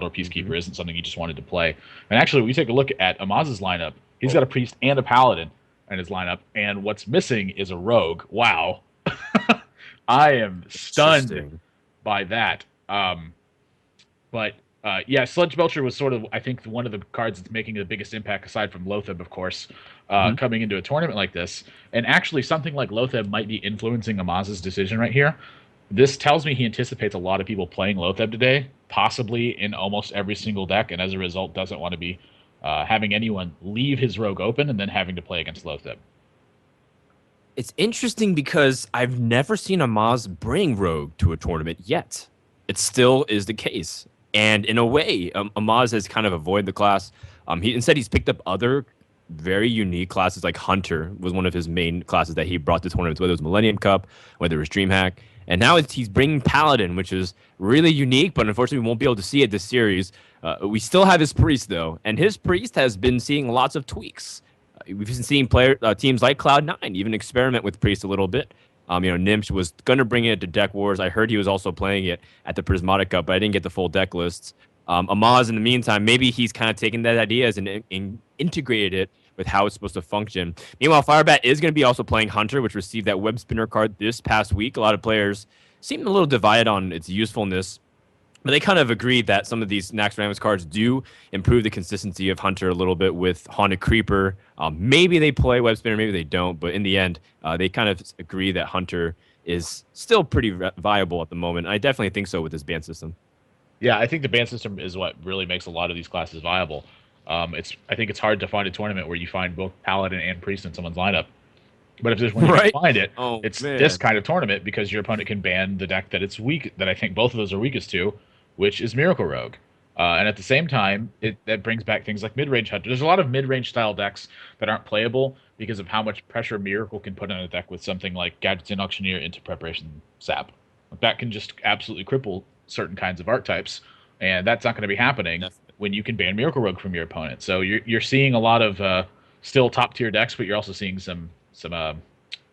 or Peacekeeper isn't something he just wanted to play. And actually, we take a look at Amaz's lineup. He's got a Priest and a Paladin in his lineup, and what's missing is a Rogue. Wow. I am stunned Interesting. by that. But yeah, Sludge Belcher was sort of, I think, one of the cards that's making the biggest impact, aside from Lotheb, of course, Mhm. coming into a tournament like this. And actually, something like Lotheb might be influencing Amaz's decision right here. This tells me he anticipates a lot of people playing Lotheb today, possibly in almost every single deck, and as a result, doesn't want to be having anyone leave his Rogue open and then having to play against Lotheb. It's interesting because I've never seen Amaz bring Rogue to a tournament yet. It still is the case. And in a way, Amaz has kind of avoided the class. He's picked up other very unique classes, like Hunter was one of his main classes that he brought to tournaments, whether it was Millennium Cup, whether it was DreamHack. And now he's bringing Paladin, which is really unique, but unfortunately we won't be able to see it this series. We still have his Priest, though, and his Priest has been seeing lots of tweaks. We've been seeing teams like Cloud9 even experiment with Priest a little bit. Nimsh was going to bring it to Deck Wars. I heard he was also playing it at the Prismatic Cup, but I didn't get the full deck lists. Amaz, in the meantime, maybe he's kind of taken that idea and integrated it with how it's supposed to function. Meanwhile, Firebat is going to be also playing Hunter, which received that web spinner card this past week. A lot of players seem a little divided on its usefulness, but they kind of agreed that some of these Naxxramas cards do improve the consistency of Hunter a little bit with Haunted Creeper. Maybe they play Web Spinner, maybe they don't, but in the end, they kind of agree that Hunter is still pretty viable at the moment. I definitely think so with this ban system. Yeah, I think the ban system is what really makes a lot of these classes viable. I think it's hard to find a tournament where you find both Paladin and Priest in someone's lineup. But if there's one you Right? can find it, Oh, it's this man. kind of tournament because your opponent can ban the deck that it's weak, that I think both of those are weakest to, which is Miracle Rogue. And at the same time, that brings back things like mid-range Hunter. There's a lot of mid-range style decks that aren't playable because of how much pressure Miracle can put on a deck with something like Gadgets and Auctioneer into Preparation Sap. That can just absolutely cripple certain kinds of archetypes, and that's not going to be happening when you can ban Miracle Rogue from your opponent. So you're seeing a lot of still top tier decks, but you're also seeing some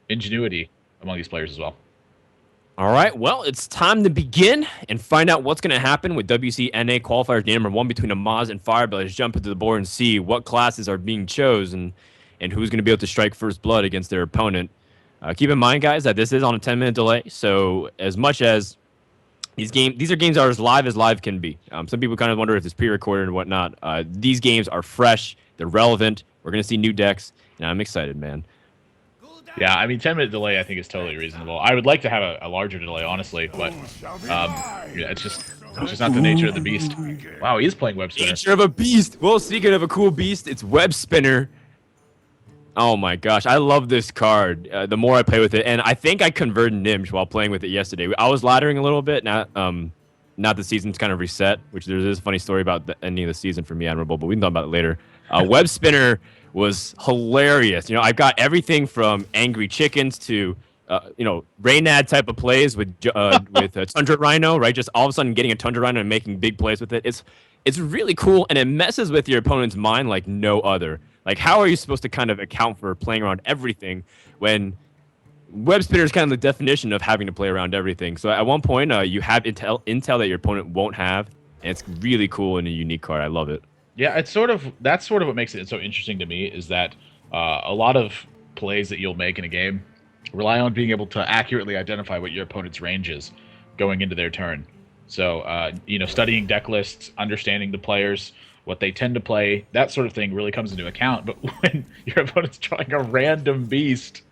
ingenuity among these players as well. All right, well, it's time to begin and find out what's going to happen with WCNA qualifiers game number 1 between Amaz and Firebat. Let's jump into the board and see what classes are being chosen and who's going to be able to strike first blood against their opponent. Keep in mind, guys, that this is on a 10-minute delay, so as much as these are games that are as live can be. Some people kind of wonder if it's pre-recorded and whatnot. These games are fresh, they're relevant. We're going to see new decks, and I'm excited, man. Yeah, I mean, 10-minute delay I think is totally reasonable. I would like to have a larger delay, honestly, but yeah, it's just not the nature of the beast. Wow, he is playing Web Spinner. Nature of a beast. Well, speaking of a cool beast, it's Web Spinner. Oh my gosh, I love this card. The more I play with it, and I think I converted Nimsh while playing with it yesterday. I was laddering a little bit. Now the season's kind of reset, which there is a funny story about the ending of the season for me, Admirable, but we can talk about it later. Web Spinner was hilarious. I've got everything from angry chickens to Raynad type of plays with Tundra Rhino, right? Just all of a sudden getting a Tundra Rhino and making big plays with it. It's really cool, and it messes with your opponent's mind like no other. Like, how are you supposed to kind of account for playing around everything when Web Spinner is kind of the definition of having to play around everything? So at one point, you have intel that your opponent won't have, and it's really cool and a unique card. I love it. Yeah, that's sort of what makes it so interesting to me is that a lot of plays that you'll make in a game rely on being able to accurately identify what your opponent's range is going into their turn. So studying deck lists, understanding the players, what they tend to play, that sort of thing really comes into account. But when your opponent's drawing a random beast,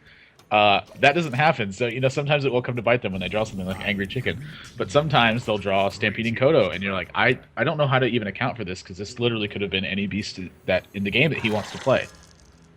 that doesn't happen. So, sometimes it will come to bite them when they draw something like Angry Chicken. But sometimes they'll draw Stampeding Kodo, and you're like, I don't know how to even account for this, because this literally could have been any beast that in the game that he wants to play.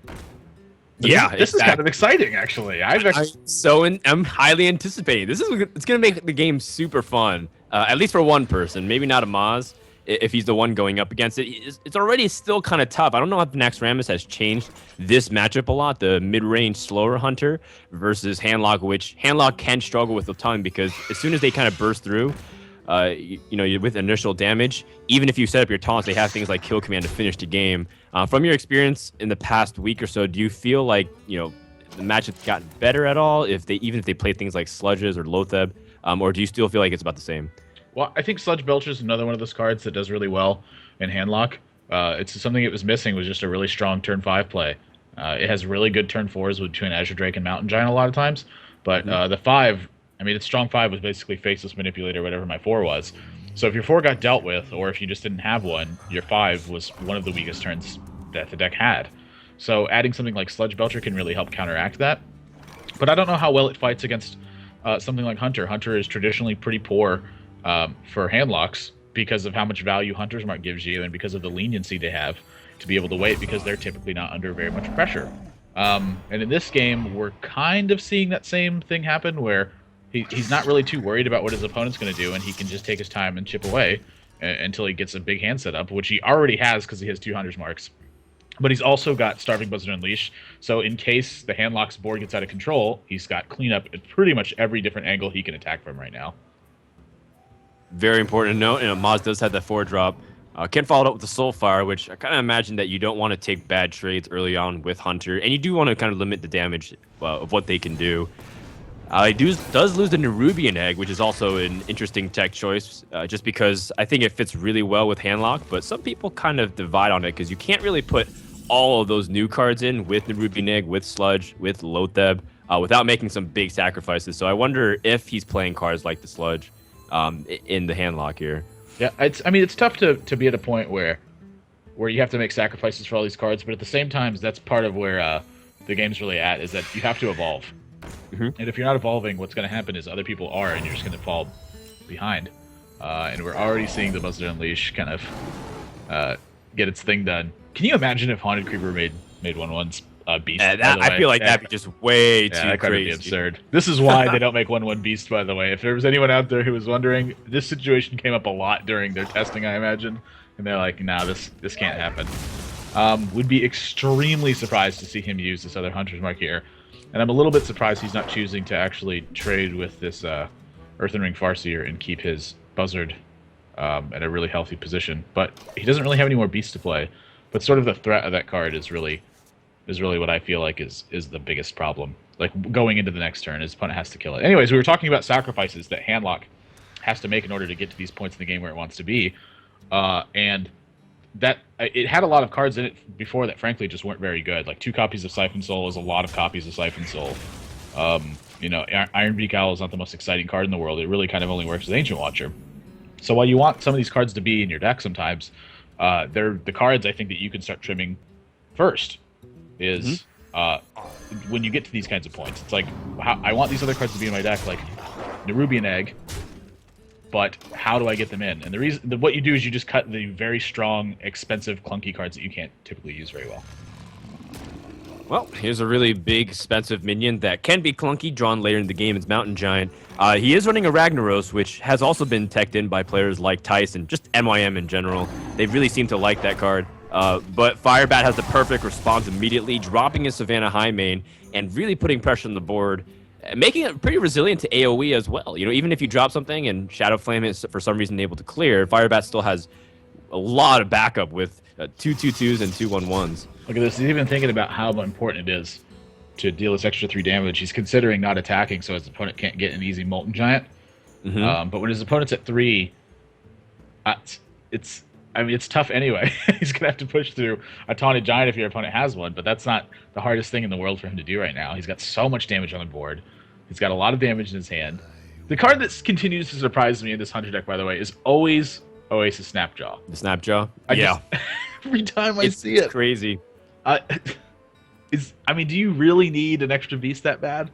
So Yeah, this is kind of exciting, actually. I'm highly anticipating. It's gonna make the game super fun. At least for one person, maybe not Amaz, if he's the one going up against it. It's already still kind of tough. I don't know if Naxxramas has changed this matchup a lot, the mid-range slower Hunter versus Handlock, which Handlock can struggle with a ton because as soon as they kind of burst through, with initial damage, even if you set up your taunts, they have things like Kill Command to finish the game. From your experience in the past week or so, do you feel like, the matchup got better at all even if they play things like Sludges or Lotheb, or do you still feel like it's about the same? Well, I think Sludge Belcher is another one of those cards that does really well in Handlock. It's something it was missing was just a really strong turn 5 play. It has really good turn 4s between Azure Drake and Mountain Giant a lot of times, but the 5, I mean, its strong 5 was basically Faceless Manipulator, whatever my 4 was. So if your 4 got dealt with, or if you just didn't have one, your 5 was one of the weakest turns that the deck had. So adding something like Sludge Belcher can really help counteract that. But I don't know how well it fights against something like Hunter. Hunter is traditionally pretty poor for handlocks because of how much value Hunter's Mark gives you and because of the leniency they have to be able to wait because they're typically not under very much pressure. And in this game, we're kind of seeing that same thing happen where he's not really too worried about what his opponent's going to do, and he can just take his time and chip away until he gets a big hand set up, which he already has because he has 2 Hunter's Marks. But he's also got Starving Buzzard Unleash, so in case the Handlock's board gets out of control, he's got cleanup at pretty much every different angle he can attack from right now. Very important to note, Amaz does have that 4-drop. Ken followed up with the Soulfire, which I kind of imagine that you don't want to take bad trades early on with Hunter, and you do want to kind of limit the damage of what they can do. He does lose the Nerubian Egg, which is also an interesting tech choice, just because I think it fits really well with Handlock, but some people kind of divide on it because you can't really put all of those new cards in with Nerubian Egg, with Sludge, with Lotheb, without making some big sacrifices. So I wonder if he's playing cards like the Sludge in the Handlock here. Yeah, it's tough to be at a point where you have to make sacrifices for all these cards, but at the same time, that's part of where the game's really at, is that you have to evolve. And if you're not evolving, what's going to happen is other people are, and you're just going to fall behind. And we're already seeing the Buzzard Unleash kind of get its thing done. Can you imagine if Haunted Creeper made 1/1s beast? I feel like that'd be just way too that crazy. Be absurd. This is why they don't make 1/1 beast, by the way. If there was anyone out there who was wondering, this situation came up a lot during their testing, I imagine, and they're like, "Nah, this can't happen." Would be extremely surprised to see him use this other Hunter's Mark here. And I'm a little bit surprised he's not choosing to actually trade with this Earthen Ring Farseer and keep his Buzzard at a really healthy position. But he doesn't really have any more beasts to play. But sort of the threat of that card is really what I feel like is the biggest problem. Like, going into the next turn, his opponent has to kill it. Anyways, we were talking about sacrifices that Handlock has to make in order to get to these points in the game where it wants to be. And that it had a lot of cards in it before that frankly just weren't very good. Like 2 copies of Siphon Soul is a lot of copies of Siphon Soul. Iron Beak Owl is not the most exciting card in the world. It really kind of only works as Ancient Watcher. So while you want some of these cards to be in your deck sometimes, they're the cards I think that you can start trimming first. Is when you get to these kinds of points, it's like, I want these other cards to be in my deck, like Nerubian Egg, but how do I get them in? And the reason, what you do is you just cut the very strong, expensive, clunky cards that you can't typically use very well. Well, here's a really big, expensive minion that can be clunky, drawn later in the game. It's Mountain Giant. He is running a Ragnaros, which has also been teched in by players like Tice and just MYM in general. They really seem to like that card. But Firebat has the perfect response immediately, dropping his Savannah High main and really putting pressure on the board, making it pretty resilient to AoE as well. Even if you drop something and Shadow Flame is for some reason able to clear, Firebat still has a lot of backup with 2 2/2s and 2 1/1s. Look at this. He's even thinking about how important it is to deal this extra 3 damage. He's considering not attacking so his opponent can't get an easy Molten Giant. But when his opponent's at 3, it's tough anyway. He's going to have to push through a Taunted Giant if your opponent has one, but that's not the hardest thing in the world for him to do right now. He's got so much damage on the board. He's got a lot of damage in his hand. The card that continues to surprise me in this Hunter deck, by the way, is always Oasis Snapjaw. The Snapjaw? Every time I see it. It's crazy. Do you really need an extra beast that bad?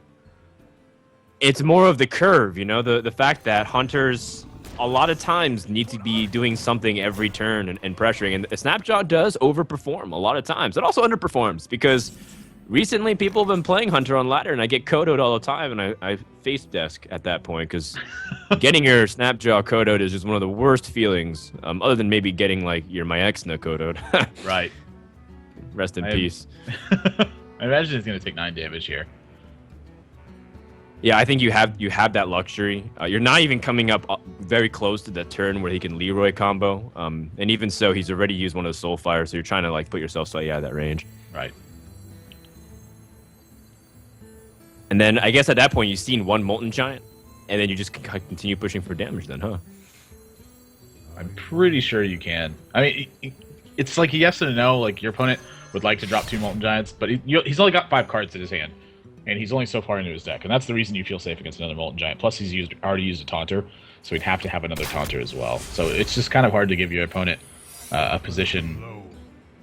It's more of the curve, the fact that Hunters a lot of times need to be doing something every turn and pressuring, and the Snapjaw does overperform a lot of times. It also underperforms because recently people have been playing Hunter on ladder, and I get Kodo'd all the time, and I face desk at that point because getting your Snapjaw Kodo'd is just one of the worst feelings, other than maybe getting like your Myexna Kodo'd. Right. Rest in peace. I imagine it's going to take 9 damage here. Yeah, I think you have that luxury. You're not even coming up very close to the turn where he can Leroy combo. And even so, he's already used one of the Soulfire, so you're trying to put yourself slightly out of that range. Right. And then I guess at that point you've seen one Molten Giant, and then you just continue pushing for damage then, huh? I'm pretty sure you can. I mean, it's like a yes and a no. Like, your opponent would like to drop 2 Molten Giants, but he's only got 5 cards in his hand, and he's only so far into his deck, and that's the reason you feel safe against another Molten Giant. Plus, he's already used a Taunter, so he'd have to have another Taunter as well. So it's just kind of hard to give your opponent a position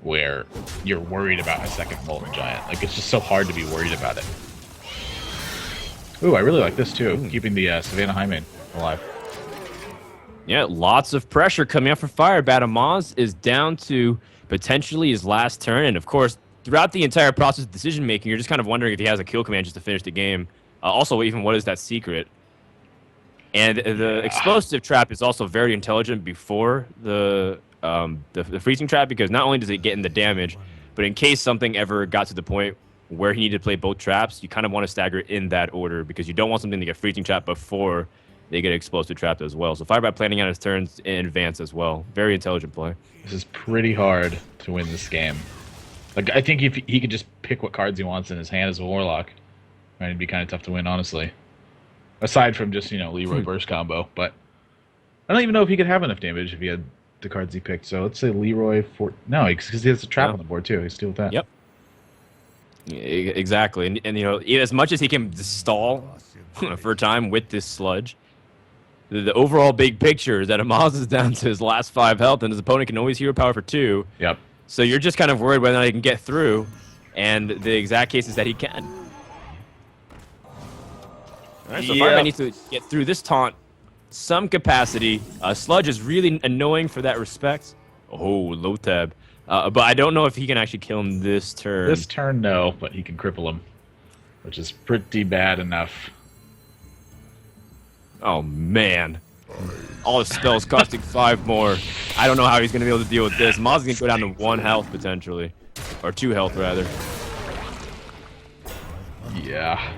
where you're worried about a second Molten Giant. Like, it's just so hard to be worried about it. Ooh, I really like this too, keeping the Savannah Highmane alive. Yeah, lots of pressure coming up for Firebat. Amaz is down to potentially his last turn, and of course, throughout the entire process of decision-making, you're just kind of wondering if he has a kill command just to finish the game. Also, even what is that secret? And the explosive trap is also very intelligent before the freezing trap, because not only does it get in the damage, but in case something ever got to the point where he needed to play both traps, you kind of want to stagger it in that order, because you don't want something to get freezing trap before they get explosive trapped as well. So Firebat planning out his turns in advance as well. Very intelligent play. This is pretty hard to win this game. Like, I think if he could just pick what cards he wants in his hand as a Warlock, right, it'd be kind of tough to win, honestly. Aside from just, Leroy burst combo. But I don't even know if he could have enough damage if he had the cards he picked. So let's say Leroy for... No, because he has a trap on the board, too. He's still with that. Yep. Exactly. And as much as he can stall for time with this sludge, the overall big picture is that Amaz is down to his last 5 health, and his opponent can always hero power for 2. Yep. So you're just kind of worried whether or not he can get through, and the exact case is that he can. All right, so Firebat needs to get through this taunt some capacity. Sludge is really annoying for that respect. Oh, low tab. But I don't know if he can actually kill him this turn. This turn, no, but he can cripple him, which is pretty bad enough. Oh, man. All his spells costing 5 more. I don't know how he's going to be able to deal with this. Maz is going to go down to 1 health, potentially. Or 2 health, rather. Yeah.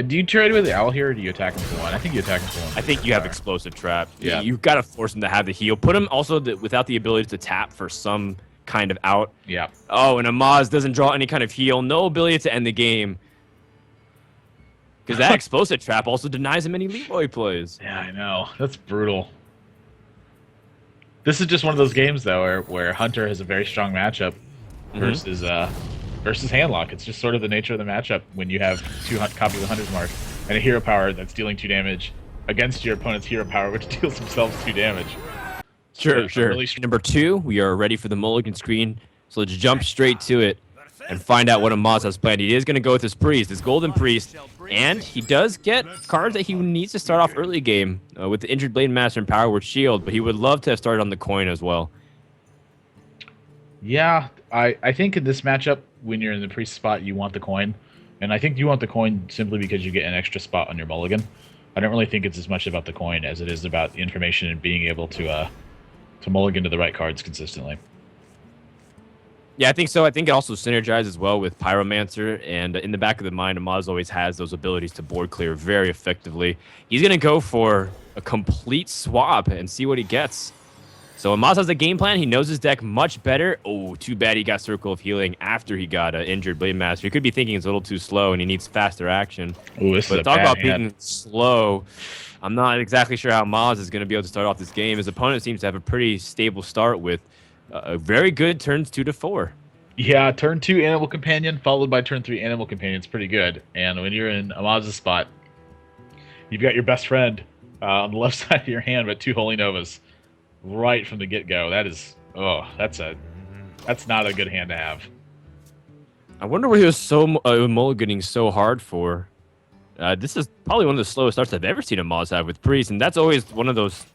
Do you trade with the owl here, or do you attack him for 1? I think you attack him for 1. I think you have explosive trap. Yeah. You've got to force him to have the heal. Put him also without the ability to tap for some kind of out. Yeah. Oh, and Amaz doesn't draw any kind of heal. No ability to end the game. Because that explosive trap also denies him any Leroy plays. Yeah, I know. That's brutal. This is just one of those games, though, where Hunter has a very strong matchup versus Handlock. It's just sort of the nature of the matchup when you have 2 copies of Hunter's Mark and a hero power that's dealing 2 damage against your opponent's hero power, which deals themselves 2 damage. Sure. Really Number 2, we are ready for the mulligan screen. So let's jump straight to it and find out what Amaz has planned. He is going to go with his Priest, his Golden Priest, and he does get cards that he needs to start off early game with the Injured Blade Master and Power Word Shield, but he would love to have started on the coin as well. Yeah, I think in this matchup, when you're in the Priest spot, you want the coin. And I think you want the coin simply because you get an extra spot on your mulligan. I don't really think it's as much about the coin as it is about the information and being able to mulligan to the right cards consistently. Yeah, I think so. I think it also synergizes well with Pyromancer, and in the back of the mind, Amaz always has those abilities to board clear very effectively. He's going to go for a complete swap and see what he gets. So Amaz has a game plan. He knows his deck much better. Oh, too bad he got Circle of Healing after he got Injured Blade Master. He could be thinking it's a little too slow and he needs faster action. Ooh, this is a talk bad about hand. being slow. I'm not exactly sure how Amaz is going to be able to start off this game. His opponent seems to have a pretty stable start with a very good turns 2 to 4. Yeah, turn 2 Animal Companion, followed by turn 3 Animal Companion. It's pretty good. And when you're in Amaz's spot, you've got your best friend on the left side of your hand, but 2 Holy Novas right from the get-go. That is, that's not a good hand to have. I wonder what he was so mulliganing so hard for. This is probably one of the slowest starts I've ever seen Amaz have with Priest, and that's always one of those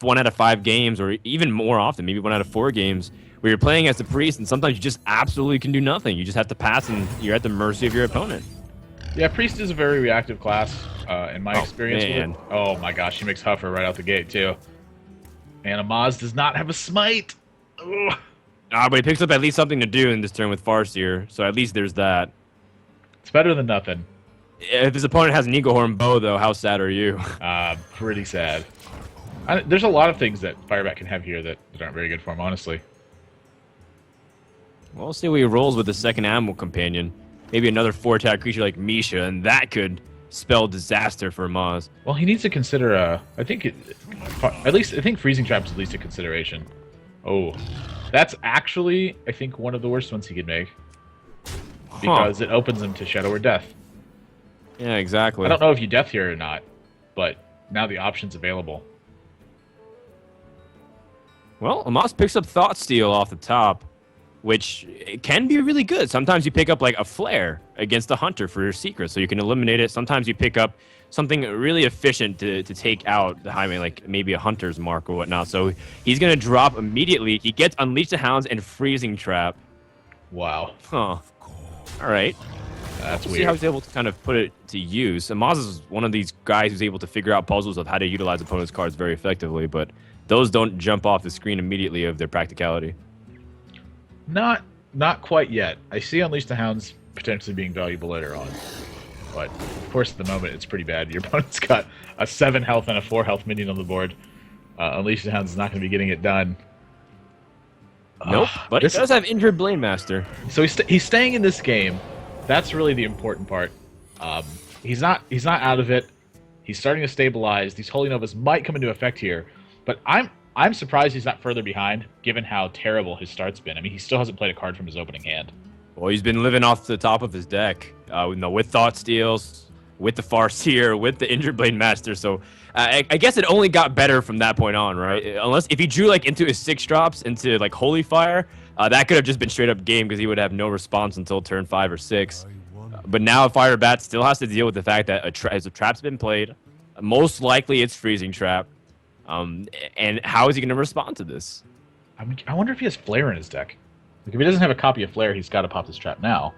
1 out of 5 games, or even more often, maybe 1 out of 4 games, where you're playing as the Priest, and sometimes you just absolutely can do nothing. You just have to pass, and you're at the mercy of your opponent. Yeah, Priest is a very reactive class, in my experience man. with it. Oh my gosh, he makes Huffer right out the gate, too. And Amaz does not have a Smite. Ugh. But he picks up at least something to do in this turn with Farseer, so at least there's that. It's better than nothing. If his opponent has an Eagle Horn bow, though, how sad are you? Pretty sad. There's a lot of things that Firebat can have here that aren't very good for him, honestly. Well, we'll see what he rolls with the second Animal Companion. Maybe another 4-attack creature like Misha, and that could spell disaster for Amaz. Well, he needs to consider. At least I think freezing trap is at least a consideration. Oh, that's actually I think one of the worst ones he could make because it opens him to Shadow or Death. Yeah, exactly. I don't know if you death here or not, but now the option's available. Well, Amaz picks up Thought Steal off the top, which can be really good. Sometimes you pick up like a flare against the hunter for your secret, so you can eliminate it. Sometimes you pick up something really efficient to take out the highway, like maybe a hunter's mark or whatnot. So he's going to drop immediately. He gets Unleash the Hounds and Freezing Trap. Wow. Huh. All right. That's we'll weird. see how he's able to kind of put it to use. Amaz is one of these guys who's able to figure out puzzles of how to utilize opponent's cards very effectively, but those don't jump off the screen immediately of their practicality. Not quite yet. I see Unleash the Hounds potentially being valuable later on. But, of course, at the moment, it's pretty bad. Your opponent's got a 7 health and a 4 health minion on the board. Unleash the Hounds is not going to be getting it done. Nope, but he does have Injured Blade Master. So he's staying in this game. That's really the important part. He's not out of it. He's starting to stabilize. These Holy Novas might come into effect here. But I'm surprised he's not further behind, given how terrible his start's been. I mean, he still hasn't played a card from his opening hand. Well, he's been living off the top of his deck, with Thought Steals, with the Farseer, with the Injured Blade Master. So I guess it only got better from that point on, right? Unless if he drew like into his 6 drops into like Holy Fire, that could have just been straight up game because he would have no response until turn 5 or 6. But now Firebat still has to deal with the fact that a trap's been played. Most likely it's Freezing Trap. And how is he going to respond to this? I wonder if he has Flare in his deck. Like, if he doesn't have a copy of Flare, he's got to pop this trap now.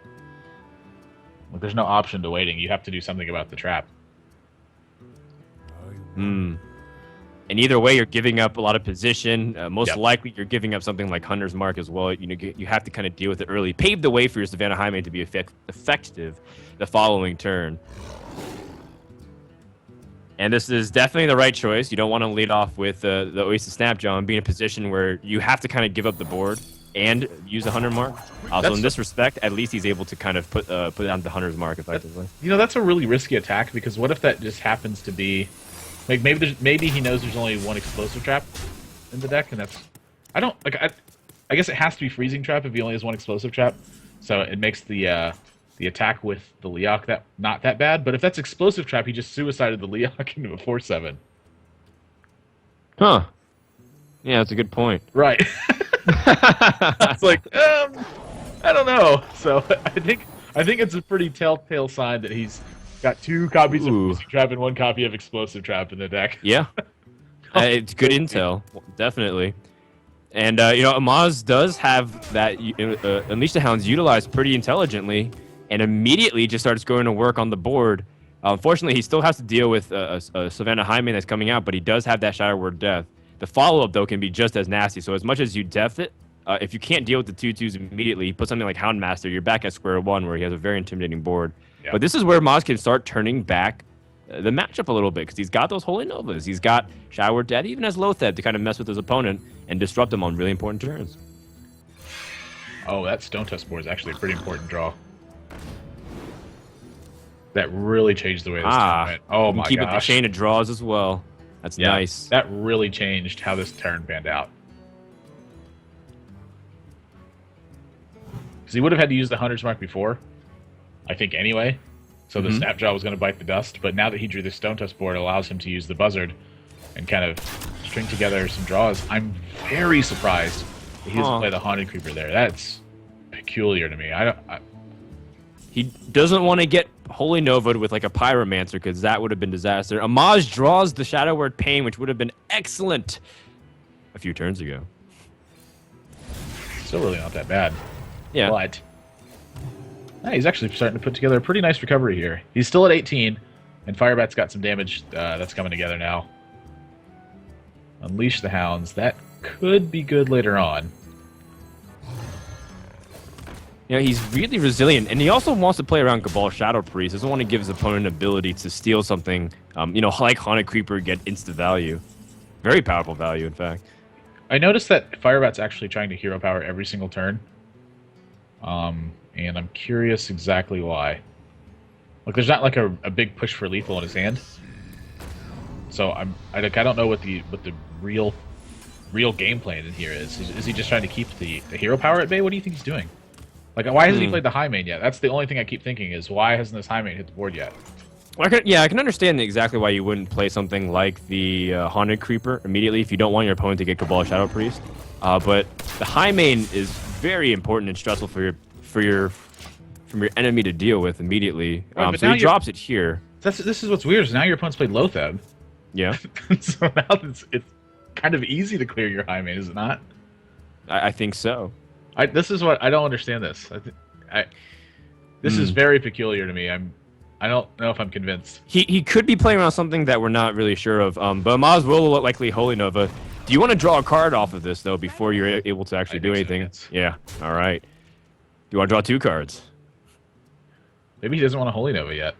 Like, there's no option to waiting. You have to do something about the trap. And either way, you're giving up a lot of position. Most likely, you're giving up something like Hunter's Mark as well. You have to kind of deal with it early. Pave the way for your Savannah Highmane to be effective the following turn. And this is definitely the right choice. You don't want to lead off with the Oasis Snapjaw and be in a position where you have to kind of give up the board and use a Hunter Mark. So in this respect, at least he's able to kind of put down the Hunter's Mark effectively. That's a really risky attack because what if that just happens to be, like maybe he knows there's only one explosive trap in the deck, and that's I guess it has to be Freezing Trap if he only has one explosive trap, so it makes the attack with the Leok not that bad. But if that's explosive trap, he just suicided the Leok into a 4/7. Huh. Yeah, that's a good point. Right. It's like, I don't know. So I think it's a pretty telltale sign that he's got 2 copies of Freezing Trap and 1 copy of Explosive Trap in the deck. Yeah. It's good intel, definitely. And, Amaz does have that Unleash the Hounds utilized pretty intelligently and immediately just starts going to work on the board. Unfortunately, he still has to deal with a Savannah Highmane that's coming out, but he does have that Shadow Word Death. The follow-up, though, can be just as nasty. So as much as you death it, if you can't deal with the 2/2s immediately, put something like Houndmaster, you're back at square one where he has a very intimidating board. Yeah. But this is where Amaz can start turning back the matchup a little bit because he's got those Holy Novas. He's got Shadow Word Death, even has Loatheb to kind of mess with his opponent and disrupt him on really important turns. Oh, that Stone Tusk board is actually a pretty important draw. That really changed the way this turn went. Oh my gosh. Keep up the chain of draws as well. That's nice. That really changed how this turn panned out. Because he would have had to use the Hunter's Mark before, I think anyway. So the Snapjaw was going to bite the dust. But now that he drew the Stone Tusk board, it allows him to use the Buzzard and kind of string together some draws. I'm very surprised that he doesn't play the Haunted Creeper there. That's peculiar to me. He doesn't want to get Holy Nova'd with like a Pyromancer because that would have been disaster. Amaz draws the Shadow Word Pain, which would have been excellent a few turns ago. Still really not that bad. Yeah. But he's actually starting to put together a pretty nice recovery here. He's still at 18, and Firebat's got some damage that's coming together now. Unleash the Hounds. That could be good later on. He's really resilient, and he also wants to play around Cabal Shadow Priest. Doesn't want to give his opponent an ability to steal something, like Haunted Creeper, get insta value. Very powerful value, in fact. I noticed that Firebat's actually trying to hero power every single turn. And I'm curious exactly why. Like there's not like a big push for lethal in his hand. So I don't know what the real game plan in here is. Is he just trying to keep the hero power at bay? What do you think he's doing? Like why hasn't he played the high main yet? That's the only thing I keep thinking is why hasn't this high main hit the board yet? Well, I can understand exactly why you wouldn't play something like the Haunted Creeper immediately if you don't want your opponent to get Cabal Shadow Priest. But the high main is very important and stressful for your enemy to deal with immediately. So he drops it here. This is what's weird. Is now your opponent's played Lotheb. Yeah. So now it's kind of easy to clear your high main, is it not? I think so. This is what I don't understand. This is very peculiar to me. I don't know if I'm convinced. He could be playing around something that we're not really sure of. But Amaz will likely Holy Nova. Do you want to draw a card off of this though before you're able to actually do anything? So, yes. Yeah. All right. You want to draw 2 cards? Maybe he doesn't want to Holy Nova yet.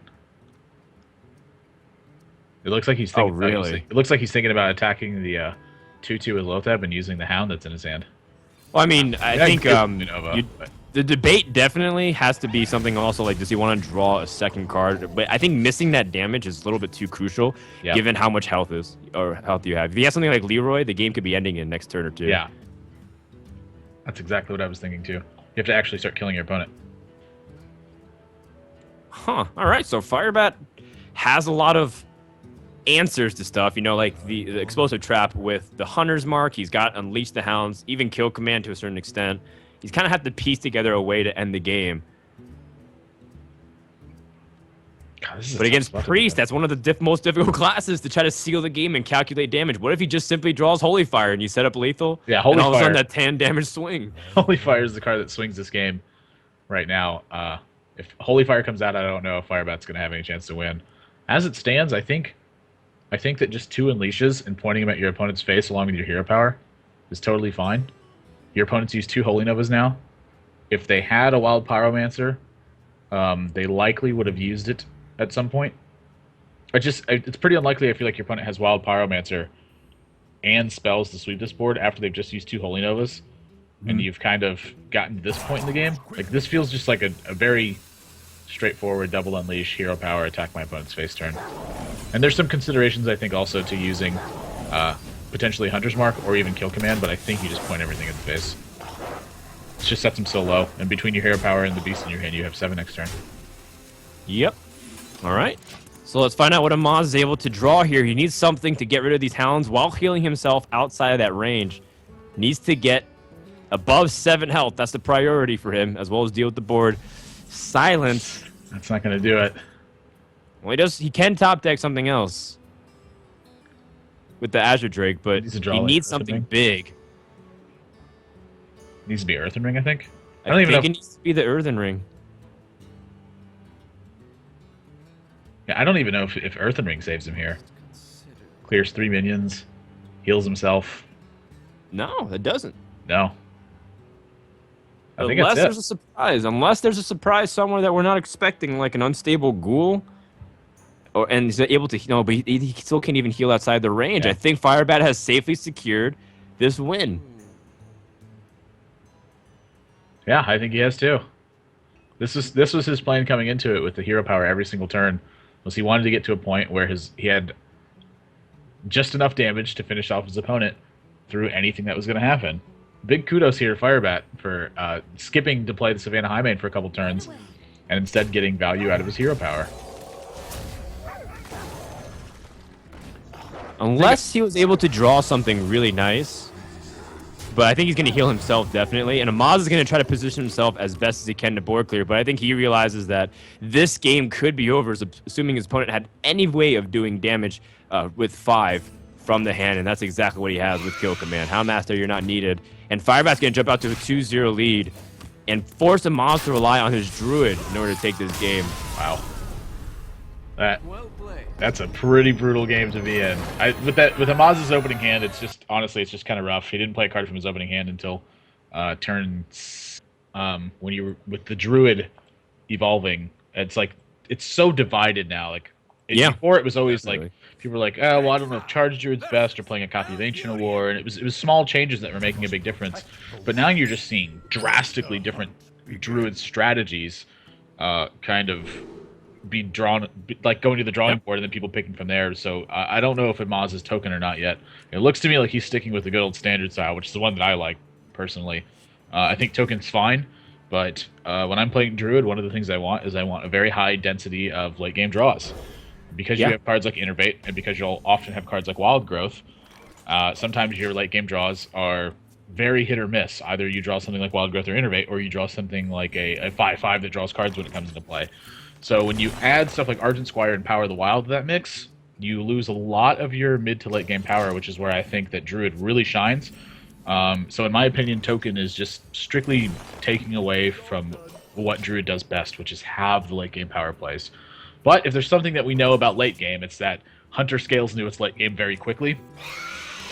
It looks like he's thinking. Oh, really? It looks like he's thinking about attacking the 2/2 with Lotheb and using the Hound that's in his hand. Well, I mean, I think the debate definitely has to be something also like, does he want to draw a second card? But I think missing that damage is a little bit too crucial, given how much health you have. If he has something like Leroy, the game could be ending in next turn or 2. Yeah, that's exactly what I was thinking too. You have to actually start killing your opponent. Huh. All right. So Firebat has a lot of answers to stuff, like the explosive trap with the Hunter's Mark. He's got Unleash the Hounds, even Kill Command to a certain extent. He's kind of have to piece together a way to end the game. God, but against Priest, that's one of the most difficult classes to try to seal the game and calculate damage. What if he just simply draws Holy Fire and you set up lethal? Yeah, Holy Fire. And all of a sudden Fire. that 10 damage swing. Holy Fire is the card that swings this game right now. If Holy Fire comes out, I don't know if Firebat's going to have any chance to win. As it stands, I think that just 2 Unleashes and pointing them at your opponent's face along with your hero power is totally fine. Your opponents use 2 Holy Novas now. If they had a Wild Pyromancer, they likely would have used it at some point. It's pretty unlikely. I feel like your opponent has Wild Pyromancer and spells to sweep this board after they've just used 2 Holy Novas, and you've kind of gotten to this point in the game. Like this feels just like a very straightforward double Unleash, hero power, attack my opponent's face turn. And there's some considerations, I think, also to using potentially Hunter's Mark or even Kill Command, but I think you just point everything at the face. It just sets them so low, and between your hero power and the beast in your hand, you have 7 next turn. Yep. All right. So let's find out what Amaz is able to draw here. He needs something to get rid of these Hounds while healing himself outside of that range. Needs to get above 7 health. That's the priority for him, as well as deal with the board. Silence. That's not going to do it. Well, he can top deck something else with the Azure Drake, but he needs something big. Needs to be Earthen Ring, I think. I don't even know. It needs to be the Earthen Ring. Yeah, I don't even know if Earthen Ring saves him here. Clears 3 minions, heals himself. No, it doesn't. No. Unless there's a surprise. Unless there's a surprise somewhere that we're not expecting, like an unstable ghoul. And he's able to, but he still can't even heal outside the range. Yeah. I think Firebat has safely secured this win. Yeah, I think he has too. This was his plan coming into it with the hero power every single turn. Was he wanted to get to a point where he had just enough damage to finish off his opponent through anything that was going to happen. Big kudos here to Firebat for skipping to play the Savannah High Main for a couple turns and instead getting value out of his hero power. Unless he was able to draw something really nice. But I think he's going to heal himself, definitely. And Amaz is going to try to position himself as best as he can to board clear. But I think he realizes that this game could be over, assuming his opponent had any way of doing damage with 5 from the hand. And that's exactly what he has with Kill Command. Houndmaster, you're not needed. And Firebat's going to jump out to a 2-0 lead and force Amaz to rely on his Druid in order to take this game. Wow. That's a pretty brutal game to be in. With Amaz's opening hand, it's just kind of rough. He didn't play a card from his opening hand until turn when you were with the Druid evolving. It's so divided now. Before it was always like people were like, oh well, I don't know if Charge Druid's best or playing a copy of Ancient of War, and it was small changes that were making a big difference. But now you're just seeing drastically different Druid strategies kind of like going to the drawing board and then people picking from there. So I don't know if Amaz is token or not yet. It looks to me like he's sticking with the good old standard style, which is the one that I like personally. I think token's fine, but when I'm playing Druid, one of the things I want is a very high density of late game draws. Because you have cards like Innervate, and because you'll often have cards like Wild Growth, sometimes your late game draws are very hit or miss. Either you draw something like Wild Growth or Innervate, or you draw something like a 5/5 that draws cards when it comes into play. So when you add stuff like Argent Squire and Power of the Wild to that mix, you lose a lot of your mid to late game power, which is where I think that Druid really shines. So in my opinion, Token is just strictly taking away from what Druid does best, which is have the late game power plays. But if there's something that we know about late game, it's that Hunter scales into its late game very quickly.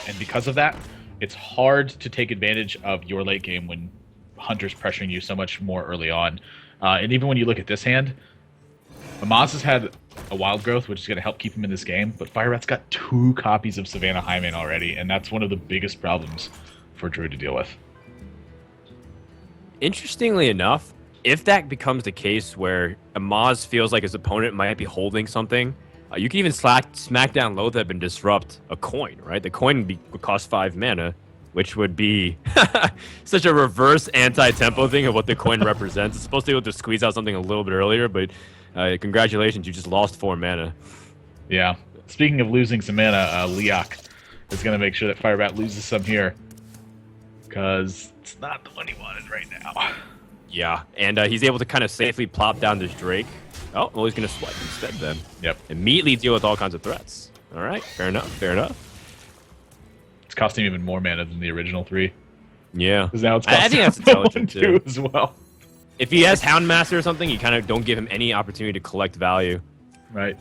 And because of that, it's hard to take advantage of your late game when Hunter's pressuring you so much more early on. And even when you look at this hand, Amaz has had a Wild Growth, which is going to help keep him in this game, but Firebat's got 2 copies of Savannah Highmane already, and that's one of the biggest problems for Druid to deal with. Interestingly enough, if that becomes the case where Amaz feels like his opponent might be holding something, you can even smack down Lotheb and disrupt a coin, right? The coin would cost 5 mana, which would be such a reverse anti-tempo thing of what the coin represents. It's supposed to be able to squeeze out something a little bit earlier, but congratulations, you just lost 4 mana. Yeah. Speaking of losing some mana, Leok is going to make sure that Firebat loses some here, because it's not the one he wanted right now. Yeah, and he's able to kind of safely plop down this Drake. Oh, well, he's going to swipe instead then. Yep. Immediately deal with all kinds of threats. All right, fair enough, fair enough. It's costing even more mana than the original 3. Yeah. Because now it's costing I think that's intelligent, too. as well. If he has Houndmaster or something, you kind of don't give him any opportunity to collect value. Right.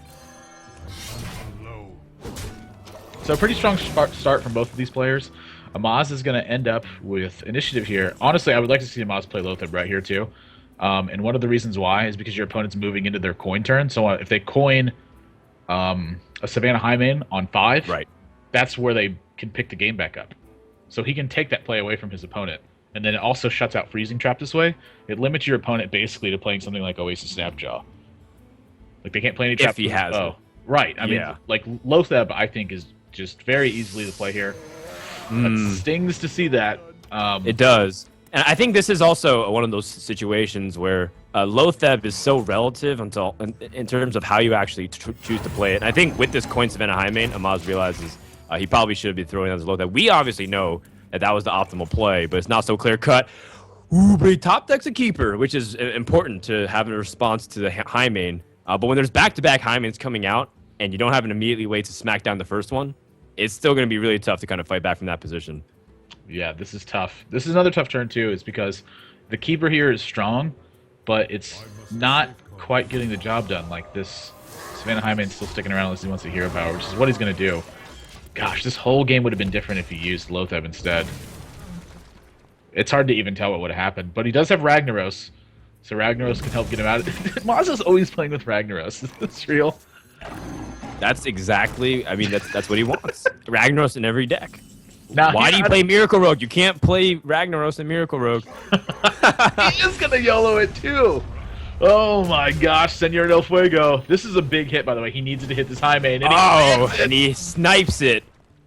So a pretty strong start from both of these players. Amaz is going to end up with initiative here. Honestly, I would like to see Amaz play Lotheb right here, too. And one of the reasons why is because your opponent's moving into their coin turn. So if they coin a Savannah Highmane on 5, right, that's where they can pick the game back up. So he can take that play away from his opponent. And then it also shuts out Freezing Trap this way. It limits your opponent basically to playing something like Oasis Snapjaw. Like, they can't play any trap. If he has it. Right. I mean, like, Lotheb, I think, is just very easily the play here. It stings to see that. It does. And I think this is also one of those situations where Lotheb is so relative in terms of how you actually choose to play it. And I think with this coin Savannah Highmane, Amaz realizes he probably should be throwing out his Lotheb. We obviously know that was the optimal play, but it's not so clear cut. Ooh, but he top decks a keeper, which is important to have a response to the Highmane. But when there's back-to-back Highmanes coming out and you don't have an immediate way to smack down the first one, it's still going to be really tough to kind of fight back from that position. Yeah, this is tough. This is another tough turn, too, is because the keeper here is strong, but it's not quite getting the job done. Like, this Savannah Highmane's still sticking around unless he wants a hero power, which is what he's going to do. Gosh, this whole game would have been different if he used Lotheb instead. It's hard to even tell what would have happened, but he does have Ragnaros, so Ragnaros can help get him out. Maz is always playing with Ragnaros. Is this real? That's exactly, I mean, that's what he wants. Ragnaros in every deck. Now, why do you play Miracle Rogue? You can't play Ragnaros and Miracle Rogue. He is going to YOLO it, too. Oh, my gosh, Senor Del Fuego. This is a big hit, by the way. He needs it to hit this Highmane. And he snipes it.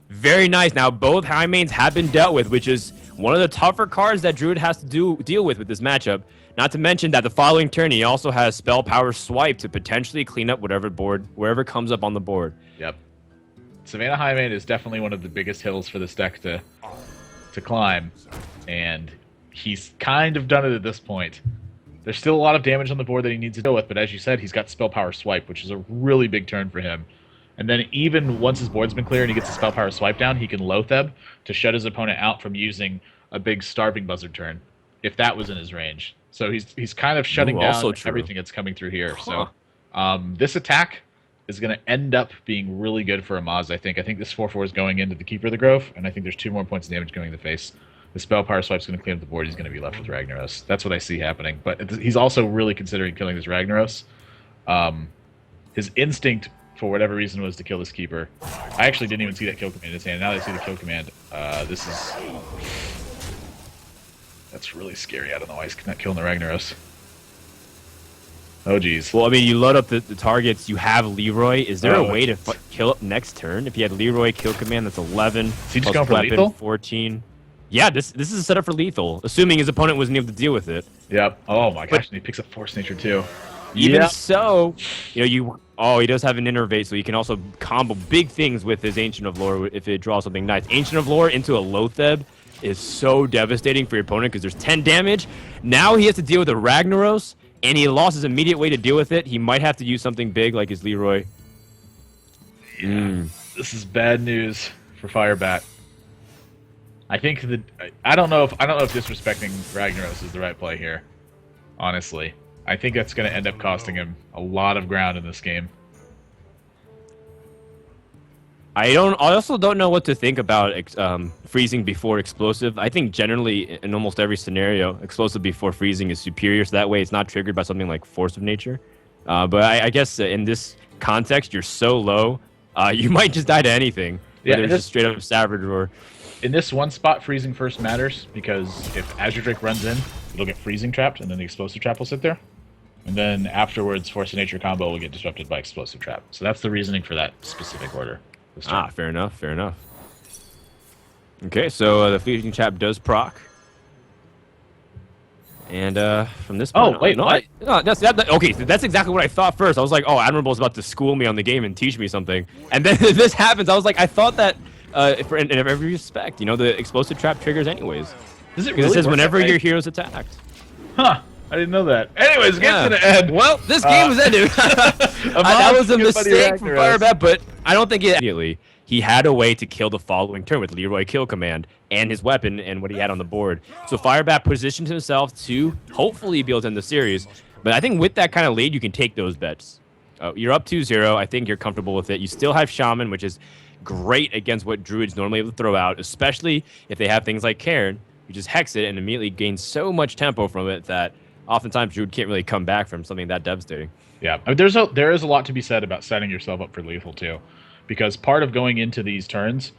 Very nice. Now, both Highmanes have been dealt with, which is one of the tougher cards that Druid has to deal with this matchup. Not to mention that the following turn, he also has Spell Power Swipe to potentially clean up wherever comes up on the board. Yep. Savannah Highmane is definitely one of the biggest hills for this deck to climb, and he's kind of done it at this point. There's still a lot of damage on the board that he needs to deal with, but as you said, he's got Spell Power Swipe, which is a really big turn for him. And then even once his board's been clear and he gets a Spell Power Swipe down, he can Lotheb to shut his opponent out from using a big Starving Buzzard turn, if that was in his range. So he's kind of shutting down everything that's coming through here. Huh. So this attack is going to end up being really good for Amaz, I think. I think this 4/4 is going into the Keeper of the Grove, and I think there's 2 more points of damage going in the face. The Spell Power Swipe's going to clean up the board. He's going to be left with Ragnaros. That's what I see happening. But he's also really considering killing this Ragnaros. His instinct, for whatever reason, was to kill this Keeper. I actually didn't even see that kill command in his hand. Now that I see the kill command, that's really scary. I don't know why he's not killing the Ragnaros. Oh, geez. Well, I mean, you load up the targets. You have Leroy. Is there a Oh, way to jeez. kill up next turn? If you had Leroy kill command, that's 11. Is he just plus going for weapon, lethal? 14. Yeah, this is a setup for lethal, assuming his opponent wasn't able to deal with it. Yep. Oh, my But- gosh. And he picks up Force Nature, too. Even Yep. so, he does have an innervate, so he can also combo big things with his Ancient of Lore if it draws something nice. Ancient of Lore into a Lotheb is so devastating for your opponent because there's 10 damage. Now he has to deal with a Ragnaros, and he lost his immediate way to deal with it. He might have to use something big like his Leroy. This is bad news for Firebat. I think that I don't know if disrespecting Ragnaros is the right play here. Honestly, I think that's going to end up costing him a lot of ground in this game. I also don't know what to think about freezing before explosive. I think generally in almost every scenario, explosive before freezing is superior, so that way it's not triggered by something like Force of Nature. But I guess in this context, you're so low, you might just die to anything. Whether it's just straight up Savage or... In this one spot, freezing first matters, because if Azure Drake runs in, it'll get freezing trapped, and then the explosive trap will sit there. And then afterwards, Force of Nature combo will get disrupted by explosive trap. So that's the reasoning for that specific order. Fair enough, fair enough. Okay, so the freezing trap does proc. And from this point wait, what? Okay, so that's exactly what I thought first. I was like, oh, Admirable's about to school me on the game and teach me something. And then this happens. I was like, I thought that in every respect, the explosive trap triggers anyways. Does it Because really it says work whenever that way? your hero's attacked. Huh. I didn't know that. Anyways, the game's gonna end. Well, this game was ended. That was a mistake from Firebat, but I don't think it immediately. He had a way to kill the following turn with Leroy kill command and his weapon and what he had on the board. So Firebat positioned himself to hopefully be able to end the series. But I think with that kind of lead, you can take those bets. You're up 2-0. I think you're comfortable with it. You still have Shaman, which is great against what Druids normally able to throw out, especially if they have things like Cairn. You just hex it and immediately gain so much tempo from it that oftentimes Druid can't really come back from something that devastating. Yeah, I mean, there is a lot to be said about setting yourself up for lethal too, because part of going into these turns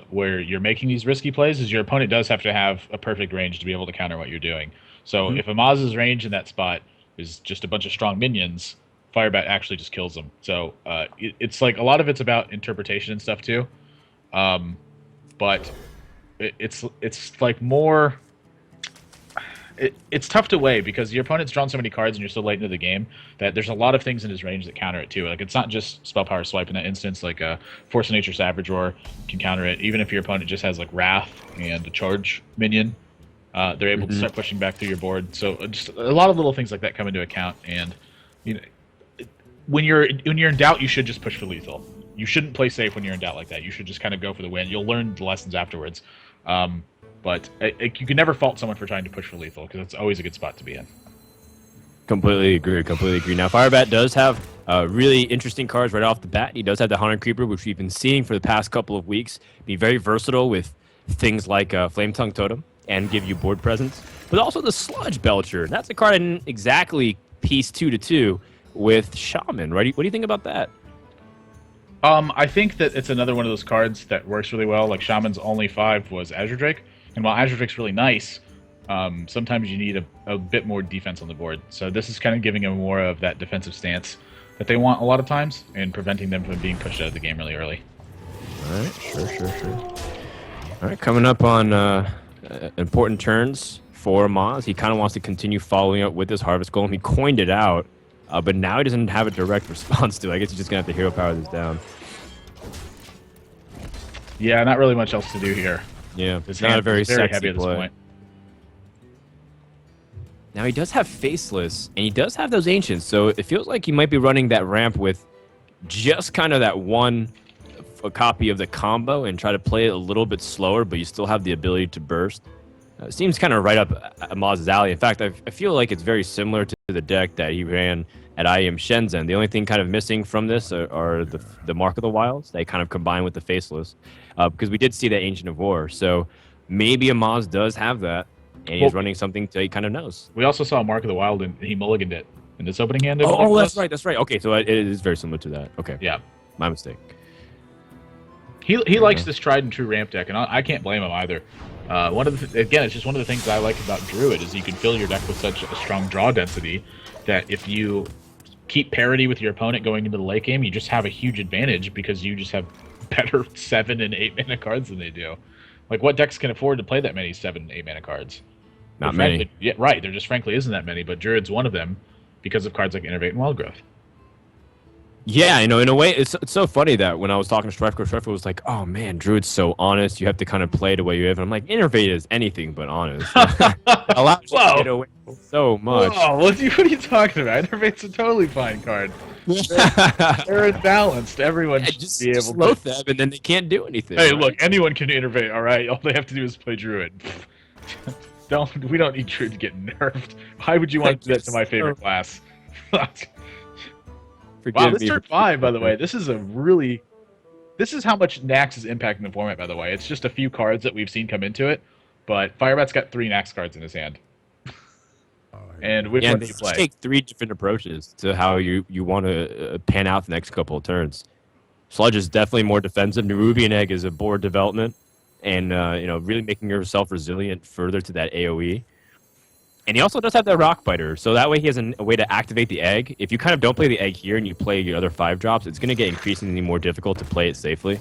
where you're making these risky plays is your opponent does have to have a perfect range to be able to counter what you're doing. So if Amaz's range in that spot is just a bunch of strong minions, Firebat actually just kills them. So it's like a lot of it's about interpretation and stuff too, but it's like more. It's tough to weigh because your opponent's drawn so many cards and you're so late into the game that there's a lot of things in his range that counter it too. Like it's not just spell power swipe in that instance. Like Force of Nature Savage Roar can counter it. Even if your opponent just has like Wrath and a charge minion, they're able to start pushing back through your board. So just a lot of little things like that come into account. And when you're in doubt, you should just push for lethal. You shouldn't play safe when you're in doubt like that. You should just kind of go for the win. You'll learn the lessons afterwards. But you can never fault someone for trying to push for lethal because it's always a good spot to be in. Completely agree. Now, Firebat does have really interesting cards right off the bat. He does have the Haunted Creeper, which we've been seeing for the past couple of weeks. Be very versatile with things like Flame Tongue Totem and give you board presence. But also the Sludge Belcher. That's a card I didn't exactly piece 2-2 with Shaman, right? What do you think about that? I think that it's another one of those cards that works really well. Like Shaman's only 5 was Azure Drake. And while Azure Drake's really nice, sometimes you need a bit more defense on the board. So this is kind of giving them more of that defensive stance that they want a lot of times and preventing them from being pushed out of the game really early. All right, sure. All right, coming up on important turns for Amaz. He kind of wants to continue following up with this Harvest Golem. He coined it out, but now he doesn't have a direct response to it. I guess he's just going to have to hero power this down. Yeah, not really much else to do here. Yeah, His it's not a very sexy heavy at this play. point. Now he does have Faceless, and he does have those Ancients, so it feels like he might be running that ramp with just kind of that one copy of the combo and try to play it a little bit slower, but you still have the ability to burst. It seems kind of right up Amaz's alley. In fact, I feel like it's very similar to the deck that he ran at IEM Shenzhen. The only thing kind of missing from this are the Mark of the Wilds. They kind of combine with the Faceless, because we did see that Ancient of War. So maybe Amaz does have that, and he's running something that he kind of knows. We also saw Mark of the Wild, and he mulliganed it in this opening hand. Oh, that's right. Okay, so it is very similar to that. Okay. Yeah. My mistake. He likes this tried and true ramp deck, and I can't blame him either. Again, it's just one of the things I like about Druid is you can fill your deck with such a strong draw density that if you keep parity with your opponent going into the late game, you just have a huge advantage because you just have better 7 and 8 mana cards than they do. Like, what decks can afford to play that many 7 and 8 mana cards? Not many. Frankly, yeah, right. There just frankly isn't that many, but Druid's one of them because of cards like Innervate and Wild Growth. Yeah, in a way, it's so funny that when I was talking to Strife was like, "Oh man, Druid's so honest. You have to kind of play the way you have." And I'm like, Innervate is anything but honest. Allows you to get away with so much. Whoa, what are you talking about? Innervate's a totally fine card. They're imbalanced. Everyone should be able to load them, and then they can't do anything. Hey, right? Look, anyone can Innervate. All right, all they have to do is play Druid. We don't need Druid to get nerfed. Why would you want to do that to my favorite class? Wow, this turn 5, by the way. This is how much Nax is impacting the format, by the way. It's just a few cards that we've seen come into it, but Firebat's got 3 Nax cards in his hand. And which one do you play? Take 3 different approaches to how you want to pan out the next couple of turns. Sludge is definitely more defensive. Nerubian Egg is a board development, and really making yourself resilient further to that AoE. And he also does have that Rock Biter, so that way he has a way to activate the egg. If you kind of don't play the egg here and you play your other 5 drops, it's going to get increasingly more difficult to play it safely.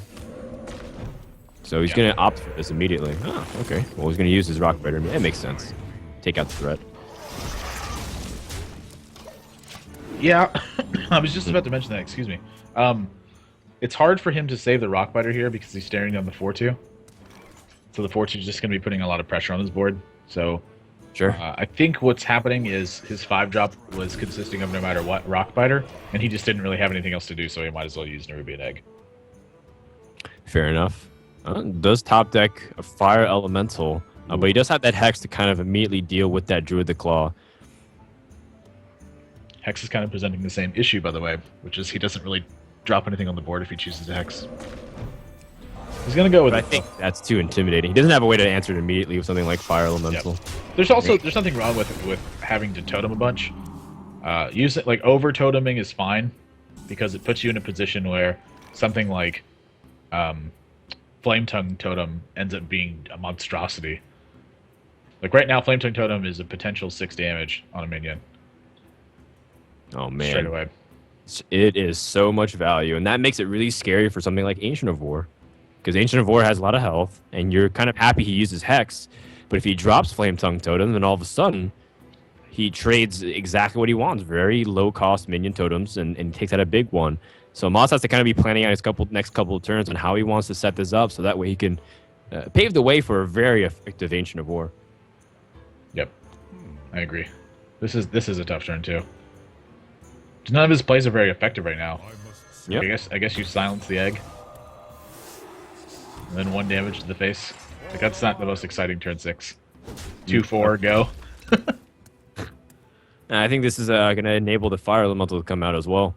So he's going to opt for this immediately. Oh, okay. Well, he's going to use his Rock Biter. It makes sense. Take out the threat. Yeah, I was just about to mention that, excuse me. It's hard for him to save the Rock Biter here because he's staring down the 4-2. So the 4-2 is just going to be putting a lot of pressure on his board. So sure. I think what's happening is his 5-drop was consisting of no matter what Rock Biter, and he just didn't really have anything else to do, so he might as well use Nerubian Egg. Fair enough. Does top deck a Fire Elemental, but he does have that Hex to kind of immediately deal with that Druid the Claw. Hex is kind of presenting the same issue, by the way, which is he doesn't really drop anything on the board if he chooses to Hex. He's going to go with I think that's too intimidating. He doesn't have a way to answer it immediately with something like Fire Elemental. Yep. There's nothing wrong with having to totem a bunch. Use it like over toteming is fine because it puts you in a position where something like Flame Tongue Totem ends up being a monstrosity. Like right now, Flame Tongue Totem is a potential 6 damage on a minion. Oh man. Straight away. It is so much value, and that makes it really scary for something like Ancient of War. Because Ancient of War has a lot of health, and you're kind of happy he uses Hex. But if he drops Flame Tongue Totem, then all of a sudden, he trades exactly what he wants. Very low-cost minion totems, and takes out a big one. So Amaz has to kind of be planning out his next couple of turns on how he wants to set this up, so that way he can pave the way for a very effective Ancient of War. Yep, I agree. This is a tough turn, too. None of his plays are very effective right now. Yep. I guess you silence the egg. And then 1 damage to the face. Like, that's not the most exciting turn 6. 2-4, go. And I think this is going to enable the Fire Elemental to come out as well.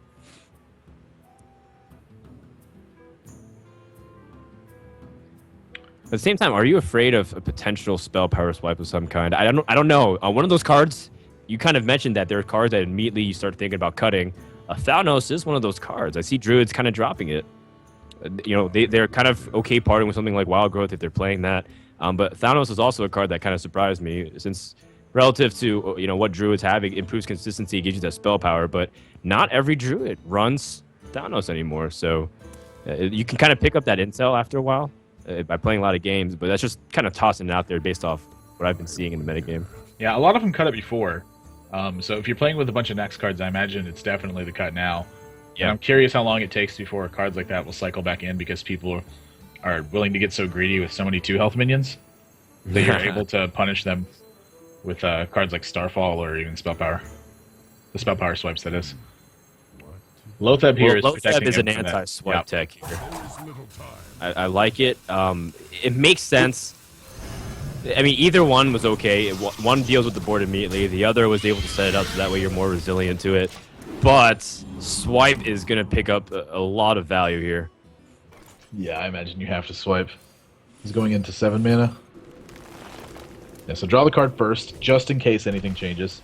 At the same time, are you afraid of a potential spell power swipe of some kind? I don't know. One of those cards, you kind of mentioned that there are cards that immediately you start thinking about cutting. Thanos is one of those cards. I see Druids kind of dropping it. They're kind of okay parting with something like Wild Growth if they're playing that. But Thanos is also a card that kind of surprised me, since relative to what Druids have, it improves consistency, gives you that spell power. But not every Druid runs Thanos anymore, so you can kind of pick up that intel after a while by playing a lot of games. But that's just kind of tossing it out there based off what I've been seeing in the metagame. Yeah, a lot of them cut it before. So if you're playing with a bunch of Next cards, I imagine it's definitely the cut now. Yeah, I'm curious how long it takes before cards like that will cycle back in, because people are willing to get so greedy with so many 2-health minions that you're able to punish them with cards like Starfall or even Spell Power. The Spell Power swipes, that is. Lotheb here is protecting an anti-swipe tech here. I like it. It makes sense. I mean, either one was okay. One deals with the board immediately. The other was able to set it up so that way you're more resilient to it. But swipe is going to pick up a lot of value here. Yeah, I imagine you have to swipe. He's going into 7 mana. Yeah, so draw the card first, just in case anything changes.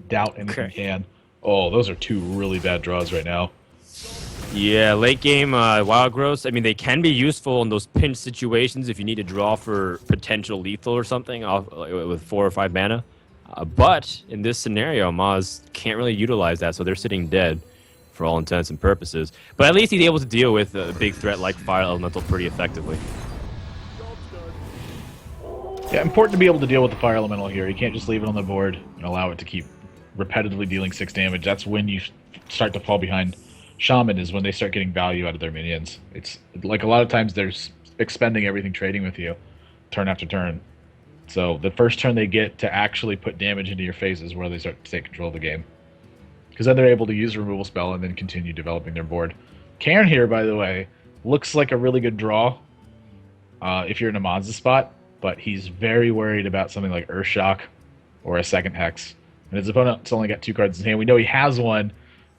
Doubt anything can. Oh, those are 2 really bad draws right now. Yeah, late game wild growths. I mean, they can be useful in those pinch situations if you need to draw for potential lethal or something with 4 or 5 mana. But in this scenario, Maz can't really utilize that, so they're sitting dead for all intents and purposes. But at least he's able to deal with a big threat like Fire Elemental pretty effectively. Yeah, important to be able to deal with the Fire Elemental here. You can't just leave it on the board and allow it to keep repetitively dealing 6 damage. That's when you start to fall behind. Shaman is when they start getting value out of their minions. It's like a lot of times they're expending everything trading with you turn after turn. So the first turn they get to actually put damage into your face is where they start to take control of the game. Because then they're able to use a removal spell and then continue developing their board. Cairn here, by the way, looks like a really good draw if you're in Amaz's spot, but he's very worried about something like Earthshock or a second Hex. And his opponent's only got 2 cards in his hand. We know he has one,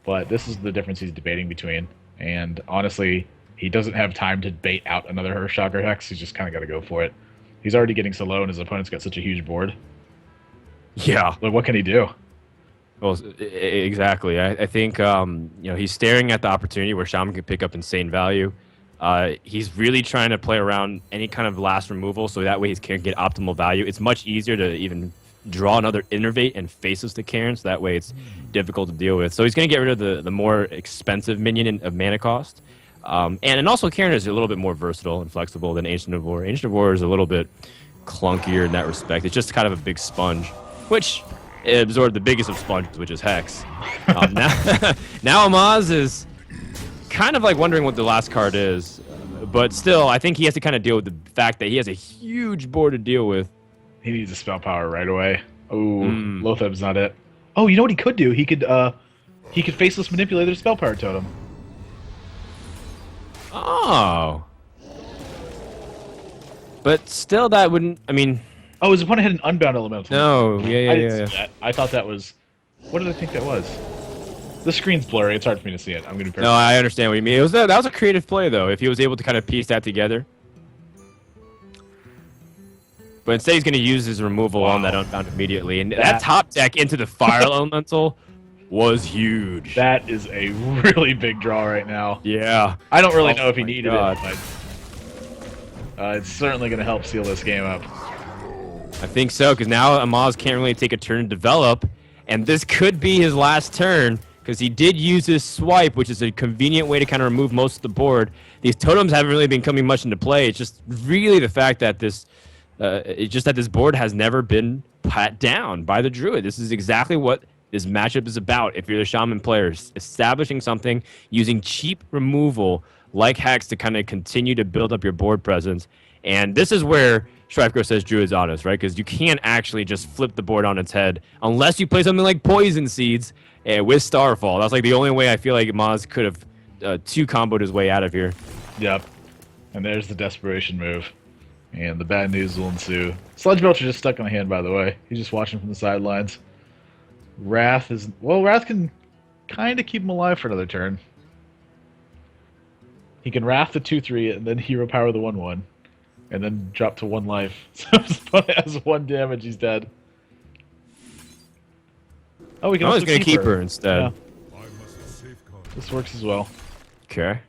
but this is the difference he's debating between. And honestly, he doesn't have time to bait out another Earthshock or Hex. He's just kind of got to go for it. He's already getting so low, and his opponent's got such a huge board. Yeah. Like, what can he do? Well, exactly. I think he's staring at the opportunity where Shaman can pick up insane value. He's really trying to play around any kind of last removal, so that way he can get optimal value. It's much easier to even draw another Innervate and faceless the Cairn, so that way it's difficult to deal with. So he's going to get rid of the more expensive minion of mana cost. And also Cairn is a little bit more versatile and flexible than Ancient of War. Ancient of War is a little bit clunkier in that respect. It's just kind of a big sponge, which absorbed the biggest of sponges, which is Hex. Now Amaz is kind of like wondering what the last card is, but still, I think he has to kind of deal with the fact that he has a huge board to deal with. He needs a spell power right away. Oh, Lotheb's not it. Oh, you know what he could do? He could faceless manipulate their spell power totem. Oh. But still, that wouldn't. I mean. Oh, his opponent had an unbound elemental. No, yeah. I didn't see that. I thought that was. What did I think that was? The screen's blurry. It's hard for me to see it. I'm gonna be. No, I understand what you mean. That was a creative play, though. If he was able to kind of piece that together. But instead, he's going to use his removal on that unbound immediately, and that top deck into the Fire Elemental was huge. That is a really big draw right now. Yeah. I don't really know if he needed it, but it's certainly going to help seal this game up. I think so, because now Amaz can't really take a turn to develop, and this could be his last turn, because he did use his swipe, which is a convenient way to kind of remove most of the board. These totems haven't really been coming much into play. It's just really the fact that this board has never been pat down by the Druid. This is exactly what this matchup is about. If you're the Shaman players, establishing something using cheap removal like Hex to kind of continue to build up your board presence. And this is where Strifeco says Druid's honest, right? Because you can't actually just flip the board on its head unless you play something like Poison Seeds with Starfall. That's like the only way I feel like Maz could have 2-comboed his way out of here. Yep. And there's the desperation move. And the bad news will ensue. Sludge Belcher just stuck on the hand, by the way. He's just watching from the sidelines. Wrath is... Well, Wrath can kind of keep him alive for another turn. He can Wrath the 2/3 and then Hero Power the 1/1. And then drop to 1 life. So his opponent has 1 damage, he's dead. Oh, we can also going to keep her instead. Yeah. This works as well. Okay.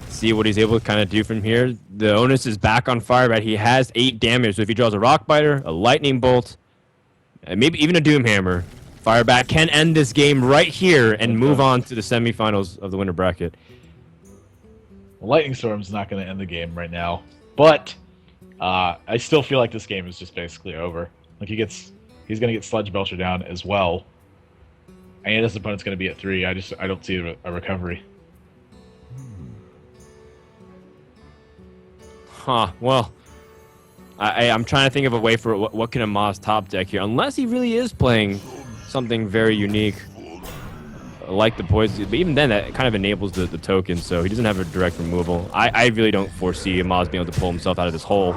See what he's able to kind of do from here. The onus is back on Firebat. He has 8 damage, so if he draws a Rock Biter, a Lightning Bolt, and maybe even a Doomhammer, Firebat can end this game right here and move on to the semifinals of the winner bracket. Lightning Storm's not going to end the game right now, but I still feel like this game is just basically over. Like he's going to get Sludge Belcher down as well, and his opponent's going to be at 3. I don't see a recovery. Huh. Well, I'm trying to think of a way for what can Amaz top deck here, unless he really is playing something very unique, like the Poison. But even then, that kind of enables the token, so he doesn't have a direct removal. I really don't foresee Amaz being able to pull himself out of this hole.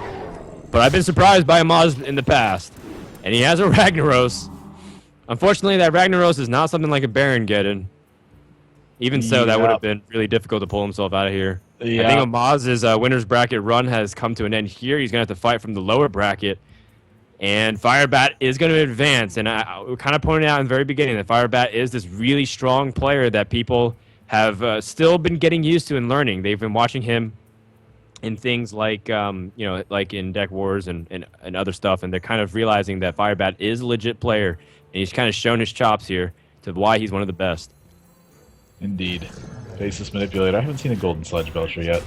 But I've been surprised by Amaz in the past, and he has a Ragnaros. Unfortunately, that Ragnaros is not something like a Baron Geddon. Even so, that would have been really difficult to pull himself out of here. Yeah. I think Amaz's winner's bracket run has come to an end here. He's going to have to fight from the lower bracket. And Firebat is going to advance. And I kind of pointed out in the very beginning that Firebat is this really strong player that people have still been getting used to and learning. They've been watching him in things like like in Deck Wars and other stuff, and they're kind of realizing that Firebat is a legit player, and he's kind of shown his chops here to why he's one of the best. Indeed. Faceless Manipulator. I haven't seen a Golden Sledge Belcher yet.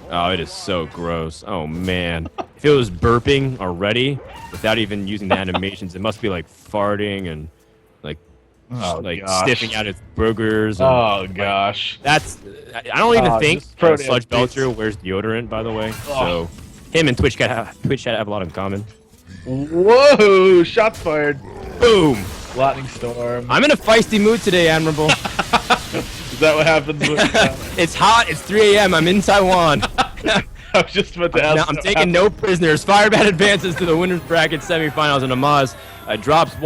Oh, it is so gross. Oh, man. If it was burping already, without even using the animations, it must be like farting and like sniffing out its boogers. And, Oh, gosh. That's... I don't even think just Proteus Sludge beats. Belcher wears deodorant, by the way. Oh. So him and Twitch Chat have a lot in common. Whoa! Shots fired. Boom! Lightning Storm. I'm in a feisty mood today, Admirable. Is that what happens when It's hot. It's 3 a.m. I'm in Taiwan. I was just about to ask. I'm taking no prisoners. Firebat advances to the winners bracket semifinals, and Amaz drops